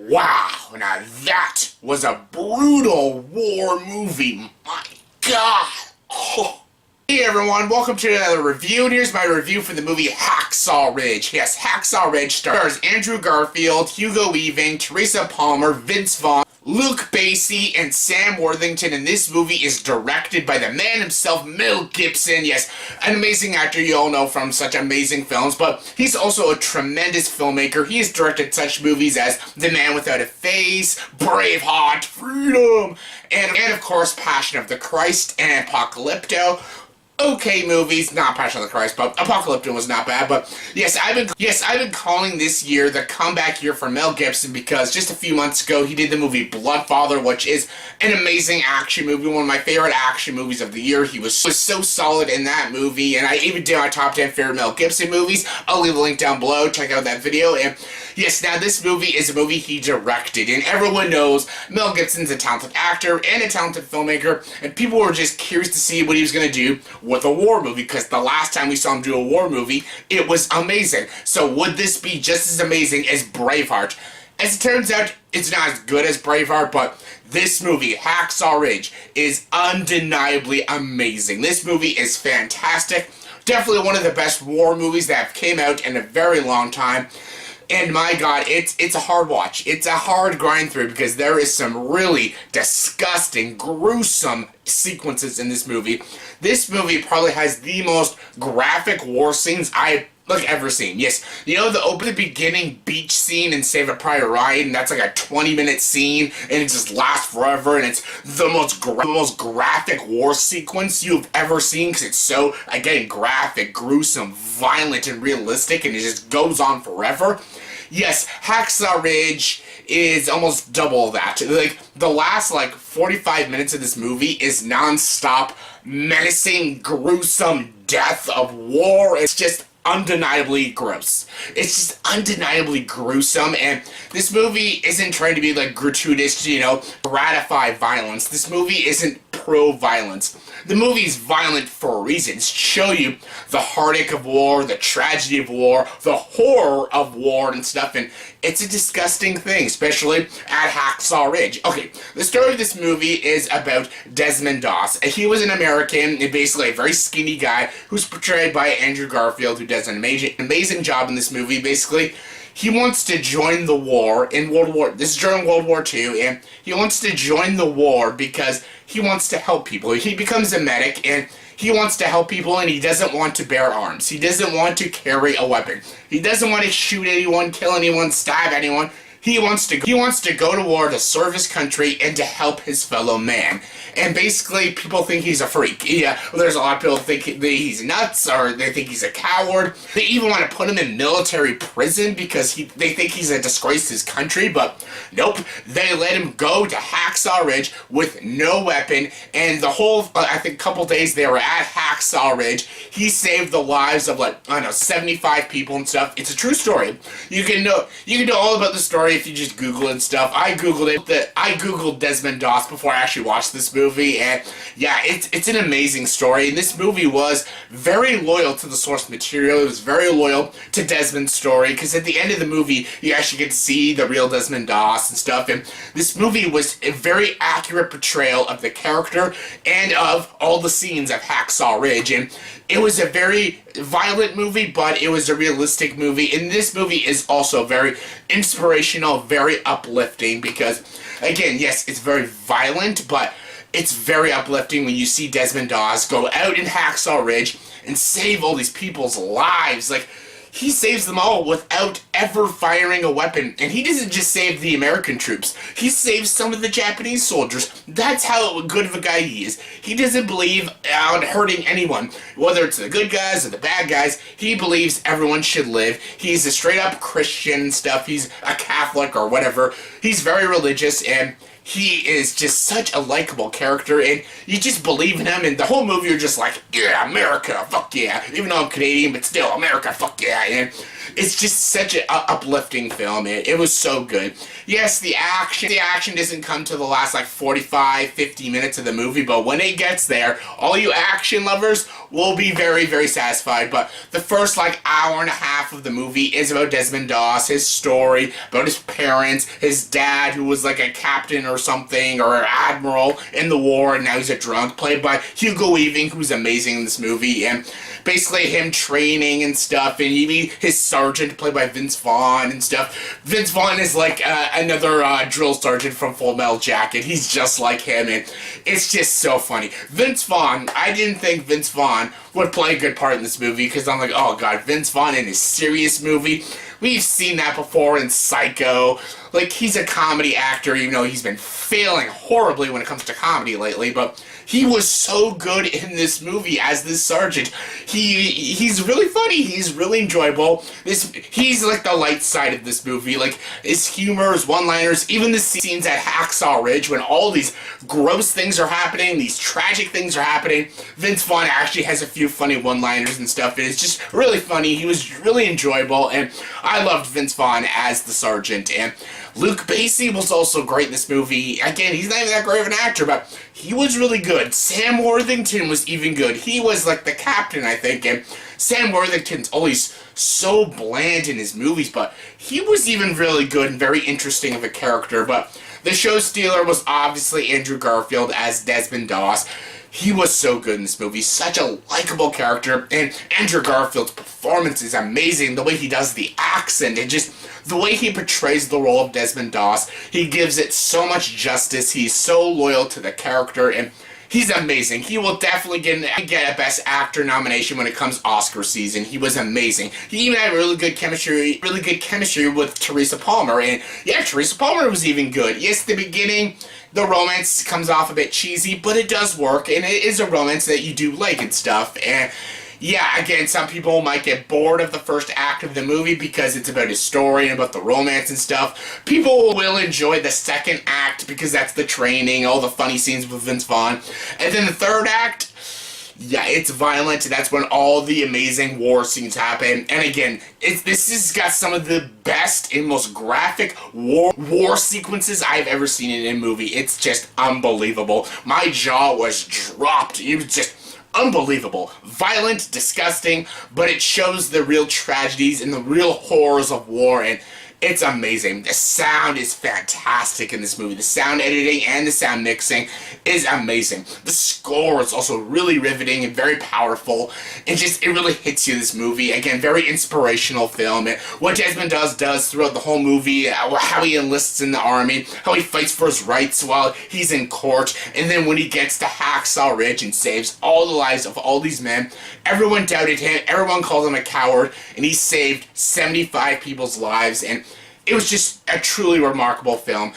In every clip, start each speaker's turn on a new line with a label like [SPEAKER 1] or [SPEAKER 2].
[SPEAKER 1] Wow, now that was a brutal war movie. My God. Oh. Hey everyone, welcome to another review, and here's my review for the movie Hacksaw Ridge. Yes, Hacksaw Ridge stars Andrew Garfield, Hugo, Teresa Palmer, Vaughn, Luke Bracey, and Sam Worthington, and this movie is directed by the man himself, Mel Gibson. Yes, an amazing actor you all know from such amazing films, but he's also a tremendous filmmaker. He has directed such movies as The Man Without a Face, Braveheart, Freedom, and of course Passion of the Christ and Apocalypto. Okay movies, not Passion of the Christ, but Apocalypto was not bad. But yes, I've been calling this year the comeback year for Mel Gibson because just a few months ago he did the movie Bloodfather, which is an amazing action movie, one of my favorite action movies of the year. He was so solid in that movie, and I even did my top 10 favorite Mel Gibson movies. I'll leave a link down below. Check out that video. And yes, now this movie is a movie he directed, and everyone knows Mel Gibson's a talented actor and a talented filmmaker, and people were just curious to see what he was going to do with a war movie, because the last time we saw him do a war movie, it was amazing. So would this be just as amazing as Braveheart? As it turns out, it's not as good as Braveheart, but this movie, Hacksaw Ridge, is undeniably amazing. This movie is fantastic. Definitely one of the best war movies that have came out in a very long time. And my God, it's a hard watch. It's a hard grind through because there is some really disgusting, gruesome sequences in this movie. This movie probably has the most graphic war scenes I've ever seen. Yes, you know the beginning beach scene in Saving Private Ryan, and that's like a 20-minute scene, and it just lasts forever, and it's the most graphic war sequence you've ever seen because it's so, again, graphic, gruesome, violent, and realistic, and it just goes on forever. Yes, Hacksaw Ridge is almost double that. Like, the last, 45 minutes of this movie is non-stop, menacing, gruesome death of war. It's just undeniably gross. It's just undeniably gruesome, and this movie isn't trying to be gratuitous to, gratify violence. This movie isn't pro-violence. The movie's violent for a reason. It's to show you the heartache of war, the tragedy of war, the horror of war and stuff, and it's a disgusting thing, especially at Hacksaw Ridge. Okay, the story of this movie is about Desmond Doss. He was an American, basically a very skinny guy, who's portrayed by Andrew Garfield, who does an amazing job in this movie. Basically, he wants to join the war in this is during World War II, and he wants to join the war because he wants to help people. He becomes a medic, and he wants to help people, and he doesn't want to bear arms. He doesn't want to carry a weapon. He doesn't want to shoot anyone, kill anyone, stab anyone. He wants to go to war to serve his country and to help his fellow man. And basically, people think he's a freak. Yeah, there's a lot of people think that he's nuts, or they think he's a coward. They even want to put him in military prison because they think he's a disgrace to his country, but nope. They let him go to Hacksaw Ridge with no weapon, and the whole, I think, couple days they were at Hacksaw Ridge, he saved the lives of, 75 people and stuff. It's a true story. You can know all about the story if you just Google it and stuff. I Googled Desmond Doss before I actually watched this movie, and yeah, it's an amazing story, and this movie was very loyal to the source material. It was very loyal to Desmond's story, because at the end of the movie, you actually get to see the real Desmond Doss and stuff, and this movie was a very accurate portrayal of the character and of all the scenes of Hacksaw Ridge, and it was a very violent movie, but it was a realistic movie, and this movie is also very inspirational, very uplifting, because, again, yes, it's very violent, but it's very uplifting when you see Desmond Doss go out in Hacksaw Ridge and save all these people's lives. He saves them all without ever firing a weapon. And he doesn't just save the American troops. He saves some of the Japanese soldiers. That's how good of a guy he is. He doesn't believe on hurting anyone, whether it's the good guys or the bad guys. He believes everyone should live. He's a straight-up Christian and stuff. He's a Catholic or whatever. He's very religious, and he is just such a likable character, and you just believe in him, and the whole movie you're just like, yeah, America, fuck yeah. Even though I'm Canadian, but still, America, fuck yeah. And it's just such an uplifting film. It was so good. Yes, the action doesn't come to the last like 45, 50 minutes of the movie, but when it gets there, all you action lovers will be very, very satisfied. But the first like hour and a half of the movie is about Desmond Doss, his story, about his parents, his dad who was like a captain or something, or an admiral in the war, and now he's a drunk, played by Hugo Weaving, who's amazing in this movie, and basically him training and stuff, and his sergeant, played by Vince Vaughn and stuff. Vince Vaughn is like another drill sergeant from Full Metal Jacket. He's just like him, and it's just so funny. Vince Vaughn, I didn't think Vince Vaughn would play a good part in this movie, because I'm like, oh god, Vince Vaughn in his serious movie? We've seen that before in Psycho. Like, he's a comedy actor, even though he's been failing horribly when it comes to comedy lately, but he was so good in this movie as this sergeant. He's really funny. He's really enjoyable. He's like the light side of this movie. Like, his humor, his one-liners, even the scenes at Hacksaw Ridge when all these gross things are happening, these tragic things are happening. Vince Vaughn actually has a few funny one-liners and stuff, and it's just really funny. He was really enjoyable, and I loved Vince Vaughn as the sergeant. And Luke Bracey was also great in this movie. Again, he's not even that great of an actor, but he was really good. Sam Worthington was even good. He was like the captain, I think, and Sam Worthington's always so bland in his movies, but he was even really good and very interesting of a character. But the show stealer was obviously Andrew Garfield as Desmond Doss. He was so good in this movie, such a likable character, and Andrew Garfield's performance is amazing. The way he does the accent, and just the way he portrays the role of Desmond Doss, he gives it so much justice. He's so loyal to the character, and he's amazing. He will definitely get a Best Actor nomination when it comes Oscar season. He was amazing. He even had really good chemistry with Teresa Palmer, and yeah, Teresa Palmer was even good. Yes, the beginning, the romance comes off a bit cheesy, but it does work, and it is a romance that you do like and stuff, and yeah, again, some people might get bored of the first act of the movie because it's about his story and about the romance and stuff. People will enjoy the second act because that's the training, all the funny scenes with Vince Vaughn. And then the third act, yeah, it's violent. That's when all the amazing war scenes happen. And again, this has got some of the best and most graphic war sequences I've ever seen in a movie. It's just unbelievable. My jaw was dropped. It was just unbelievable. Violent, disgusting, but it shows the real tragedies and the real horrors of war, and it's amazing. The sound is fantastic in this movie. The sound editing and the sound mixing is amazing. The score is also really riveting and very powerful. It really hits you, this movie. Again, very inspirational film. And what Desmond does throughout the whole movie, how he enlists in the army, how he fights for his rights while he's in court, and then when he gets to Hacksaw Ridge and saves all the lives of all these men, everyone doubted him, everyone called him a coward, and he saved 75 people's lives, and it was just a truly remarkable film.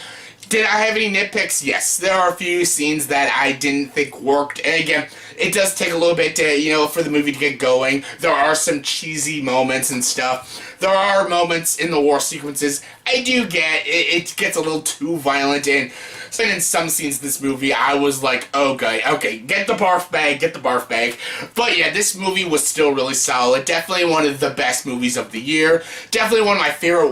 [SPEAKER 1] Did I have any nitpicks? Yes. There are a few scenes that I didn't think worked. And again, it does take a little bit to, for the movie to get going. There are some cheesy moments and stuff. There are moments in the war sequences I do get. It gets a little too violent, and so in some scenes in this movie, I was like, okay, get the barf bag. But yeah, this movie was still really solid. Definitely one of the best movies of the year. Definitely one of my favorite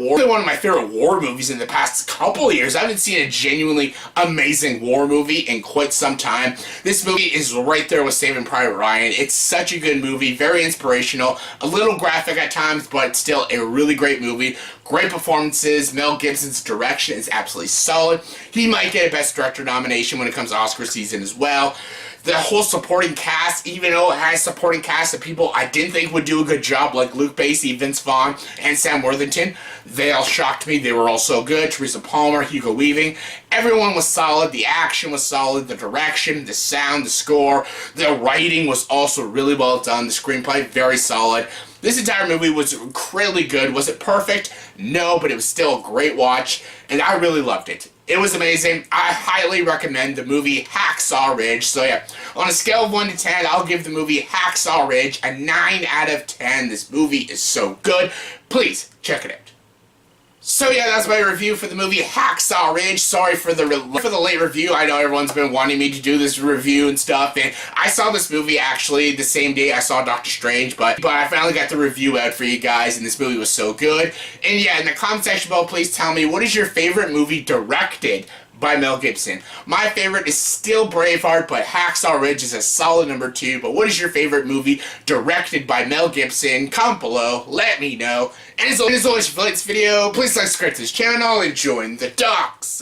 [SPEAKER 1] war movies in the past couple of years. I haven't seen a genuinely amazing war movie in quite some time. This movie is right there with Saving Private Ryan. It's such a good movie, very inspirational, a little graphic at times, but still a really great movie. Great performances. Mel Gibson's direction is absolutely solid. He might get a Best Director nomination when it comes to Oscar season as well. The whole supporting cast, even though it has supporting cast of people I didn't think would do a good job, like Luke Bracey, Vince Vaughn, and Sam Worthington, they all shocked me. They were all so good. Teresa Palmer, Hugo Weaving, everyone was solid. The action was solid. The direction, the sound, the score, the writing was also really well done. The screenplay, very solid. This entire movie was incredibly good. Was it perfect? No, but it was still a great watch, and I really loved it. It was amazing. I highly recommend the movie Hacksaw Ridge. So yeah, on a scale of 1 to 10, I'll give the movie Hacksaw Ridge a 9 out of 10. This movie is so good. Please, check it out. So yeah, that's my review for the movie Hacksaw Ridge. Sorry for the late review. I know everyone's been wanting me to do this review and stuff, and I saw this movie actually the same day I saw Doctor Strange, but I finally got the review out for you guys, and this movie was so good. And yeah, in the comment section below, please tell me, what is your favorite movie directed by Mel Gibson? My favorite is still Braveheart, but Hacksaw Ridge is a solid number 2. But what is your favorite movie directed by Mel Gibson? Comment below, let me know. And as always, if you like this video, please subscribe to this channel and join the docs.